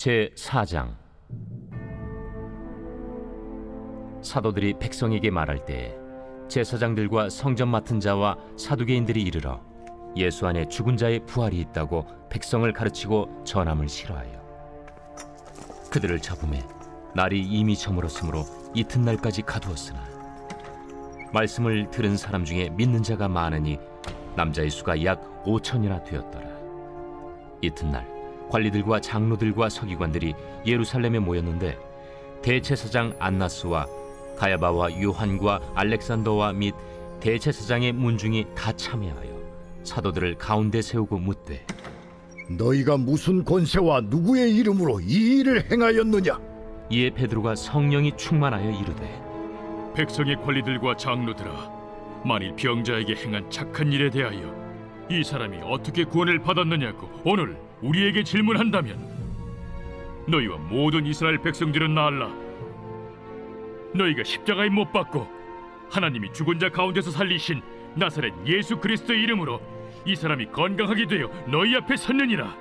제4장. 사도들이 백성에게 말할 때 제사장들과 성전 맡은 자와 사두개인들이 이르러 예수 안에 죽은 자의 부활이 있다고 백성을 가르치고 전함을 싫어하여 그들을 잡음에 날이 이미 저물었으므로 이튿날까지 가두었으나 말씀을 들은 사람 중에 믿는 자가 많으니 남자의 수가 약 5천이나 되었더라. 이튿날 관리들과 장로들과 서기관들이 예루살렘에 모였는데 대제사장 안나스와 가야바와 요한과 알렉산더와 및 대제사장의 문중이 다 참여하여 사도들을 가운데 세우고 묻되, 너희가 무슨 권세와 누구의 이름으로 이 일을 행하였느냐? 이에 베드로가 성령이 충만하여 이르되, 백성의 관리들과 장로들아, 만일 병자에게 행한 착한 일에 대하여 이 사람이 어떻게 구원을 받았느냐고 오늘 우리에게 질문한다면 너희와 모든 이스라엘 백성들은 알라. 너희가 십자가에 못 박고 하나님이 죽은 자 가운데서 살리신 나사렛 예수 그리스도의 이름으로 이 사람이 건강하게 되어 너희 앞에 섰느니라.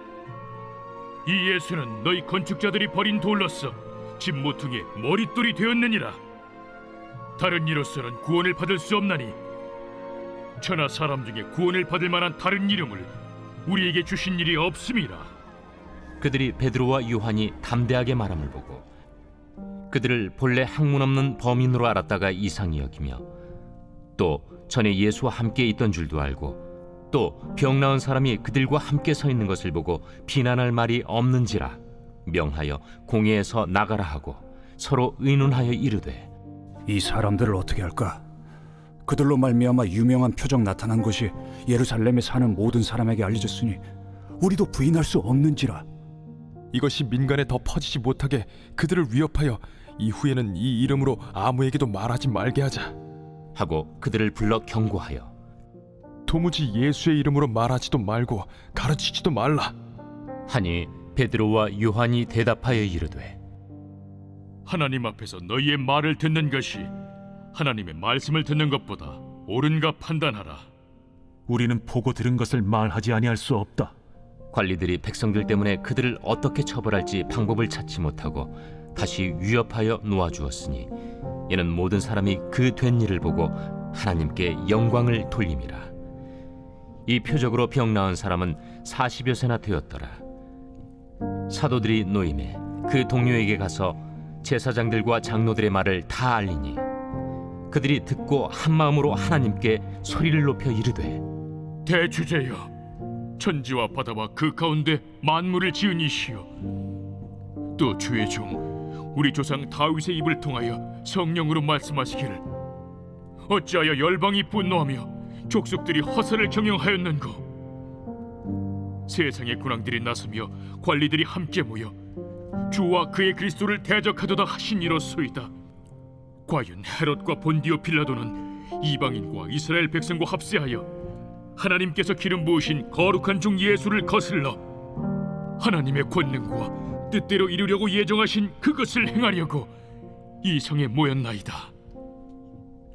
이 예수는 너희 건축자들이 버린 돌로서 집 모퉁이의 머릿돌이 되었느니라. 다른 이로서는 구원을 받을 수 없나니 천하 사람 중에 구원을 받을 만한 다른 이름을 우리에게 주신 일이 없음이라. 그들이 베드로와 요한이 담대하게 말함을 보고 그들을 본래 학문 없는 범인으로 알았다가 이상히 여기며, 또 전에 예수와 함께 있던 줄도 알고, 또 병 나은 사람이 그들과 함께 서 있는 것을 보고 비난할 말이 없는지라 명하여 공회에서 나가라 하고 서로 의논하여 이르되, 이 사람들을 어떻게 할까? 그들로 말미암아 유명한 표적 나타난 것이 예루살렘에 사는 모든 사람에게 알려졌으니 우리도 부인할 수 없는지라. 이것이 민간에 더 퍼지지 못하게 그들을 위협하여 이후에는 이 이름으로 아무에게도 말하지 말게 하자 하고 그들을 불러 경고하여 도무지 예수의 이름으로 말하지도 말고 가르치지도 말라 하니, 베드로와 요한이 대답하여 이르되, 하나님 앞에서 너희의 말을 듣는 것이 하나님의 말씀을 듣는 것보다 옳은가 판단하라. 우리는 보고 들은 것을 말하지 아니할 수 없다. 관리들이 백성들 때문에 그들을 어떻게 처벌할지 방법을 찾지 못하고 다시 위협하여 놓아주었으니 이는 모든 사람이 그 된 일을 보고 하나님께 영광을 돌림이라. 이 표적으로 병 나은 사람은 40여 세나 되었더라. 사도들이 노임에 그 동료에게 가서 제사장들과 장로들의 말을 다 알리니 그들이 듣고 한마음으로 하나님께 소리를 높여 이르되, 대주제여, 천지와 바다와 그 가운데 만물을 지은 이시여, 또 주의 종 우리 조상 다윗의 입을 통하여 성령으로 말씀하시기를, 어찌하여 열방이 분노하며 족속들이 허세를 경영하였는고? 세상의 군왕들이 나서며 관리들이 함께 모여 주와 그의 그리스도를 대적하도다 하시니로소이다. 과연 헤롯과 본디오 빌라도는 이방인과 이스라엘 백성과 합세하여 하나님께서 기름 부으신 거룩한 종 예수를 거슬러 하나님의 권능과 뜻대로 이루려고 예정하신 그것을 행하려고 이 성에 모였나이다.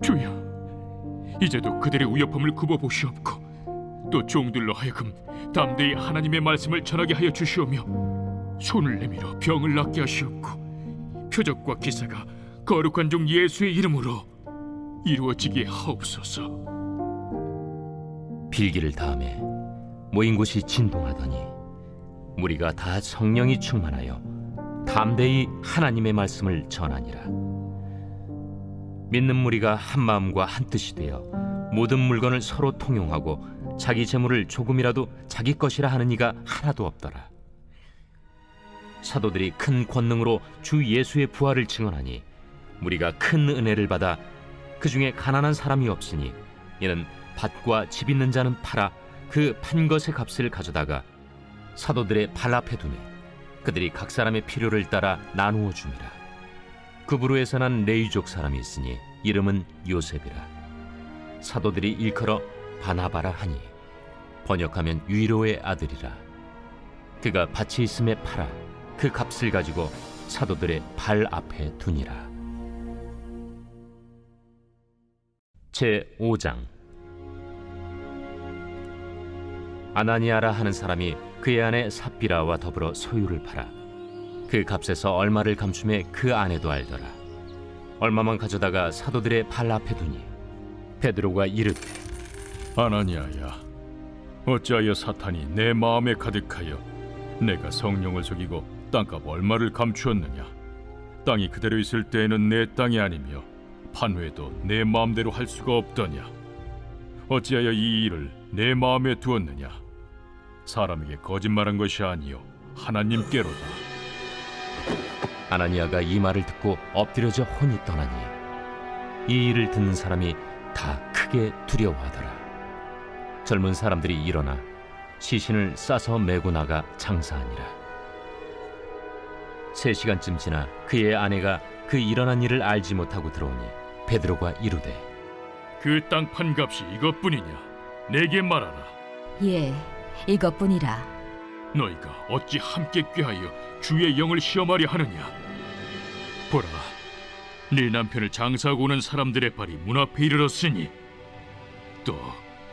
주여, 이제도 그들의 위협함을 굽어보시옵고 또 종들로 하여금 담대히 하나님의 말씀을 전하게 하여 주시오며 손을 내밀어 병을 낫게 하시옵고 표적과 기사가 거룩한 종 예수의 이름으로 이루어지게 하옵소서. 빌기를 다음에 모인 곳이 진동하더니 무리가 다 성령이 충만하여 담대히 하나님의 말씀을 전하니라. 믿는 무리가 한 마음과 한 뜻이 되어 모든 물건을 서로 통용하고 자기 재물을 조금이라도 자기 것이라 하는 이가 하나도 없더라. 사도들이 큰 권능으로 주 예수의 부활을 증언하니 무리가 큰 은혜를 받아 그 중에 가난한 사람이 없으니 이는 밭과 집 있는 자는 팔아 그 판 것의 값을 가져다가 사도들의 발 앞에 두매 그들이 각 사람의 필요를 따라 나누어 줍니다. 그부로에서 난 레위족 사람이 있으니 이름은 요셉이라. 사도들이 일컬어 바나바라 하니 번역하면 위로의 아들이라. 그가 밭이 있음에 팔아 그 값을 가지고 사도들의 발 앞에 두니라. 제5장. 아나니아라 하는 사람이 그의 아내 삽비라와 더불어 소유를 팔아 그 값에서 얼마를 감춤해 그 아내도 알더라. 얼마만 가져다가 사도들의 발 앞에 두니 베드로가 이르되 아나니아야, 어찌하여 사탄이 내 마음에 가득하여 내가 성령을 속이고 땅값 얼마를 감추었느냐? 땅이 그대로 있을 때에는 내 땅이 아니며 판회도 내 마음대로 할 수가 없더냐? 어찌하여 이 일을 내 마음에 두었느냐? 사람에게 거짓말한 것이 아니요 하나님께로다. 아나니아가 이 말을 듣고 엎드려져 혼이 떠나니 이 일을 듣는 사람이 다 크게 두려워하더라. 젊은 사람들이 일어나 시신을 싸서 메고 나가 장사하니라. 3시간쯤 지나 그의 아내가 그 일어난 일을 알지 못하고 들어오니 베드로가 이르되 그 땅 판값이 이것뿐이냐? 내게 말하라. 예, 이것뿐이라. 너희가 어찌 함께 꾀하여 주의 영을 시험하려 하느냐? 보라, 네 남편을 장사하고 오는 사람들의 발이 문 앞에 이르렀으니 또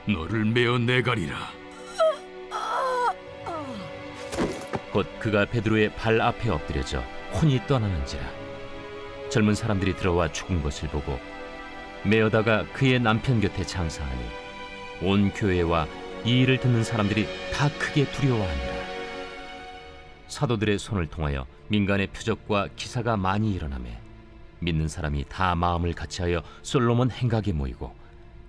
너를 메어 내가리라. 곧 그가 베드로의 발 앞에 엎드려져 혼이 떠나는지라. 젊은 사람들이 들어와 죽은 것을 보고 메어다가 그의 남편 곁에 장사하니 온 교회와 이 일을 듣는 사람들이 다 크게 두려워하니라. 사도들의 손을 통하여 민간의 표적과 기사가 많이 일어나매 믿는 사람이 다 마음을 같이하여 솔로몬 행각에 모이고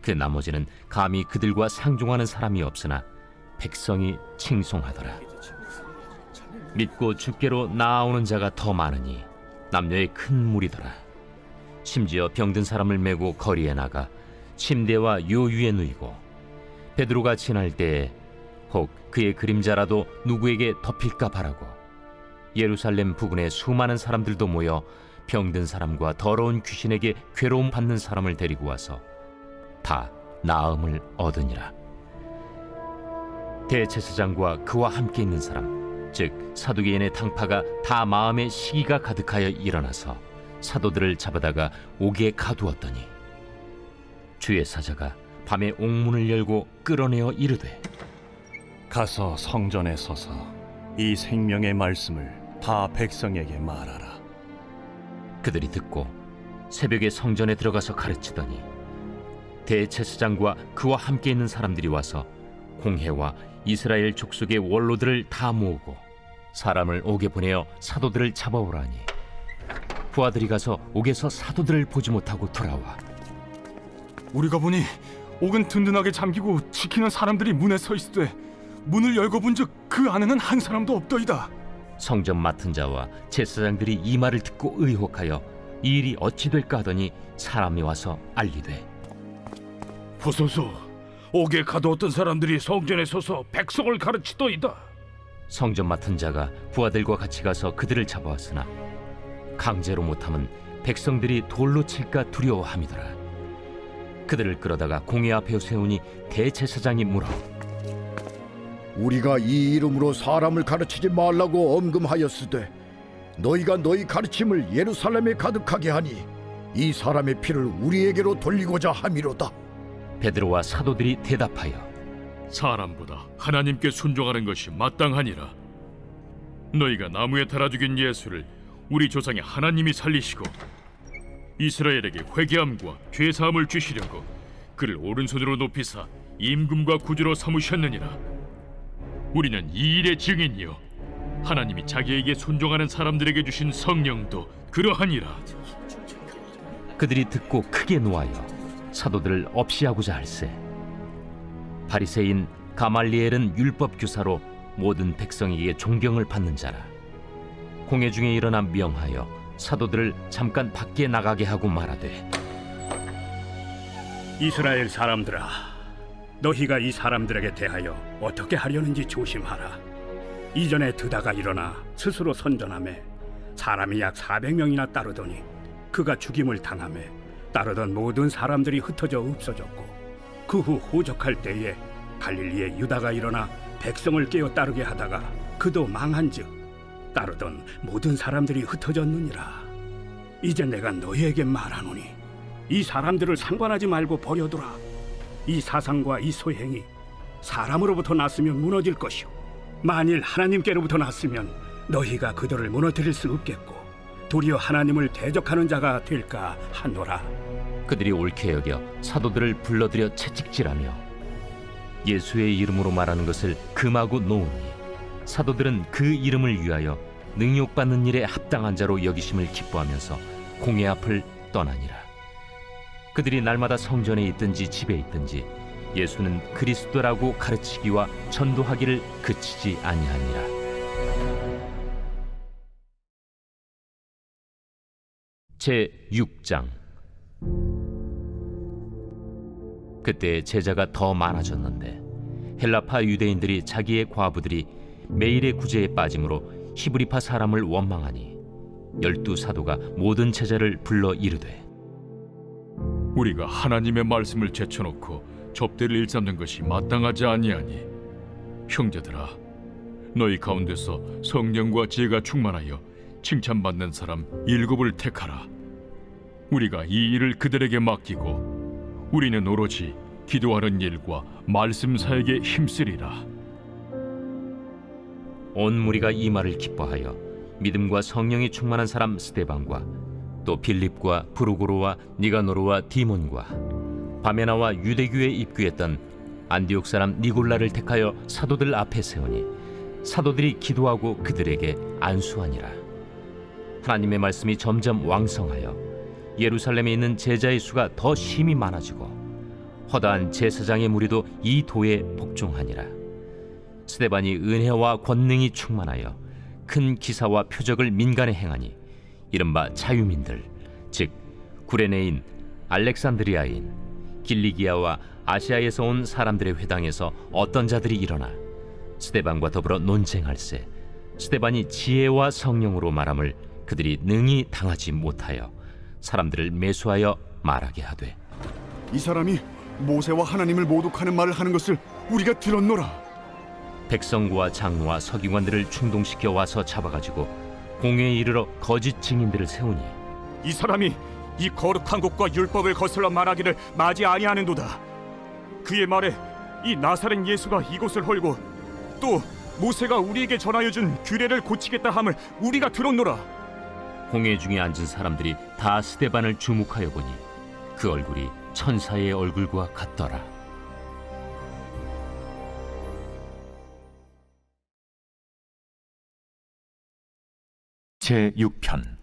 그 나머지는 감히 그들과 상종하는 사람이 없으나 백성이 칭송하더라. 믿고 주께로 나아오는 자가 더 많으니 남녀의 큰 무리더라. 심지어 병든 사람을 메고 거리에 나가 침대와 요 위에 누이고 베드로가 지날 때에 혹 그의 그림자라도 누구에게 덮일까 바라고 예루살렘 부근에 수많은 사람들도 모여 병든 사람과 더러운 귀신에게 괴로움 받는 사람을 데리고 와서 다 나음을 얻으니라. 대제사장과 그와 함께 있는 사람 즉 사두개인의 당파가 다 마음에 시기가 가득하여 일어나서 사도들을 잡아다가 옥에 가두었더니 주의 사자가 밤에 옥문을 열고 끌어내어 이르되 가서 성전에 서서 이 생명의 말씀을 다 백성에게 말하라. 그들이 듣고 새벽에 성전에 들어가서 가르치더니 대제사장과 그와 함께 있는 사람들이 와서 공회와 이스라엘 족속의 원로들을 다 모으고 사람을 옥에 보내어 사도들을 잡아오라니 부하들이 가서 옥에서 사도들을 보지 못하고 돌아와 우리가 보니 옥은 든든하게 잠기고 지키는 사람들이 문에 서 있으되 문을 열고 본즉 그 안에는 한 사람도 없더이다. 성전 맡은 자와 제사장들이 이 말을 듣고 의혹하여 이 일이 어찌 될까 하더니 사람이 와서 알리되 보소서, 옥에 가두었던 사람들이 성전에 서서 백성을 가르치더이다. 성전 맡은 자가 부하들과 같이 가서 그들을 잡아왔으나 강제로 못함은 백성들이 돌로 칠까 두려워함이더라. 그들을 끌어다가 공회 앞에 세우니 대제사장이 물어 우리가 이 이름으로 사람을 가르치지 말라고 엄금하였으되 너희가 너희 가르침을 예루살렘에 가득하게 하니 이 사람의 피를 우리에게로 돌리고자 함이로다. 베드로와 사도들이 대답하여 사람보다 하나님께 순종하는 것이 마땅하니라. 너희가 나무에 달아 죽인 예수를 우리 조상의 하나님이 살리시고 이스라엘에게 회개함과 죄사함을 주시려고 그를 오른손으로 높이사 임금과 구주로 삼으셨느니라. 우리는 이 일의 증인이요 하나님이 자기에게 순종하는 사람들에게 주신 성령도 그러하니라. 그들이 듣고 크게 노하여 사도들을 없이하고자 할세 바리새인 가말리엘은 율법 교사로 모든 백성에게 존경을 받는 자라. 공회 중에 일어나 명하여 사도들을 잠깐 밖에 나가게 하고 말하되 이스라엘 사람들아, 너희가 이 사람들에게 대하여 어떻게 하려는지 조심하라. 이전에 드다가 일어나 스스로 선전하매 사람이 약 400명이나 따르더니 그가 죽임을 당하매 따르던 모든 사람들이 흩어져 없어졌고 그 후 호적할 때에 갈릴리에 유다가 일어나 백성을 깨어 따르게 하다가 그도 망한즉 따르던 모든 사람들이 흩어졌느니라. 이제 내가 너희에게 말하노니 이 사람들을 상관하지 말고 버려두라. 이 사상과 이 소행이 사람으로부터 났으면 무너질 것이요 만일 하나님께로부터 났으면 너희가 그들을 무너뜨릴 수 없겠고 도리어 하나님을 대적하는 자가 될까 하노라. 그들이 옳게 여겨 사도들을 불러들여 채찍질하며 예수의 이름으로 말하는 것을 금하고 놓으니 사도들은 그 이름을 위하여 능욕받는 일에 합당한 자로 여기심을 기뻐하면서 공회 앞을 떠나니라. 그들이 날마다 성전에 있든지 집에 있든지 예수는 그리스도라고 가르치기와 전도하기를 그치지 아니하니라. 제 6장. 그때 제자가 더 많아졌는데 헬라파 유대인들이 자기의 과부들이 매일의 구제에 빠짐으로 히브리파 사람을 원망하니 12사도가 모든 제자를 불러 이르되 우리가 하나님의 말씀을 제쳐놓고 접대를 일삼는 것이 마땅하지 아니하니 형제들아, 너희 가운데서 성령과 지혜가 충만하여 칭찬받는 사람 7을 택하라. 우리가 이 일을 그들에게 맡기고 우리는 오로지 기도하는 일과 말씀 사역에 힘쓰리라. 온 무리가 이 말을 기뻐하여 믿음과 성령이 충만한 사람 스데반과 또 빌립과 브루고로와 니가노르와 디몬과 바메나와 유대교에 입교했던 안디옥 사람 니골라를 택하여 사도들 앞에 세우니 사도들이 기도하고 그들에게 안수하니라. 하나님의 말씀이 점점 왕성하여 예루살렘에 있는 제자의 수가 더 심히 많아지고 허다한 제사장의 무리도 이 도에 복종하니라. 스데반이 은혜와 권능이 충만하여 큰 기사와 표적을 민간에 행하니 이른바 자유민들 즉 구레네인, 알렉산드리아인, 길리기아와 아시아에서 온 사람들의 회당에서 어떤 자들이 일어나 스데반과 더불어 논쟁할세 스데반이 지혜와 성령으로 말함을 그들이 능히 당하지 못하여 사람들을 매수하여 말하게 하되 이 사람이 모세와 하나님을 모독하는 말을 하는 것을 우리가 들었노라. 백성과 장로와 서기관들을 충동시켜 와서 잡아가지고 공회에 이르러 거짓 증인들을 세우니 이 사람이 이 거룩한 곳과 율법을 거슬러 말하기를 마지 아니하는도다. 그의 말에 이 나사렛 예수가 이곳을 헐고 또 모세가 우리에게 전하여 준 규례를 고치겠다 함을 우리가 들었노라. 공회 중에 앉은 사람들이 다 스데반을 주목하여 보니 그 얼굴이 천사의 얼굴과 같더라. 제 6편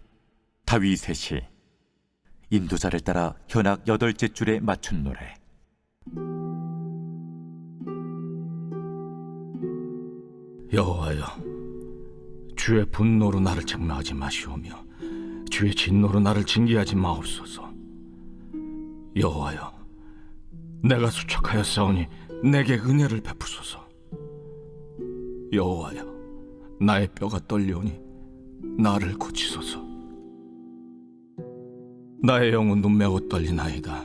다윗의 시. 인도자를 따라 현악 8째 줄에 맞춘 노래. 여호와여, 주의 분노로 나를 책망하지 마시오며 주의 진노로 나를 징계하지 마옵소서. 여호와여, 내가 수척하여 싸우니 내게 은혜를 베푸소서. 여호와여, 나의 뼈가 떨려오니 나를 고치소서. 나의 영혼도 매우 떨리나이다.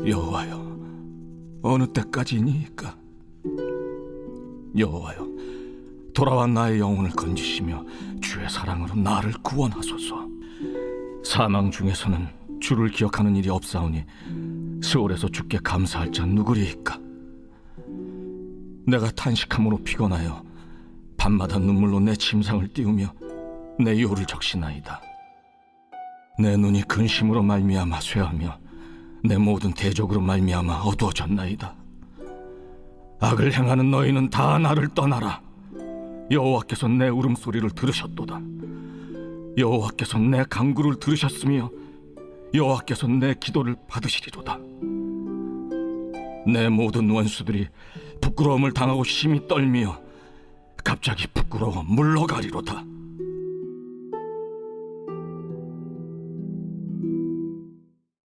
여호와여, 어느 때까지니까? 여호와여, 돌아와 나의 영혼을 건지시며 주의 사랑으로 나를 구원하소서. 사망 중에서는 주를 기억하는 일이 없사오니 스올에서 주께 감사할 자 누구리이까? 내가 탄식함으로 피곤하여 밤마다 눈물로 내 침상을 띄우며 내 요를 적시나이다. 내 눈이 근심으로 말미암아 쇠하며 내 모든 대적으로 말미암아 어두워졌나이다. 악을 행하는 너희는 다 나를 떠나라. 여호와께서 내 울음소리를 들으셨도다. 여호와께서 내 간구를 들으셨으며 여호와께서 내 기도를 받으시리로다. 내 모든 원수들이 부끄러움을 당하고 심히 떨며 갑자기 부끄러워 물러가리로다.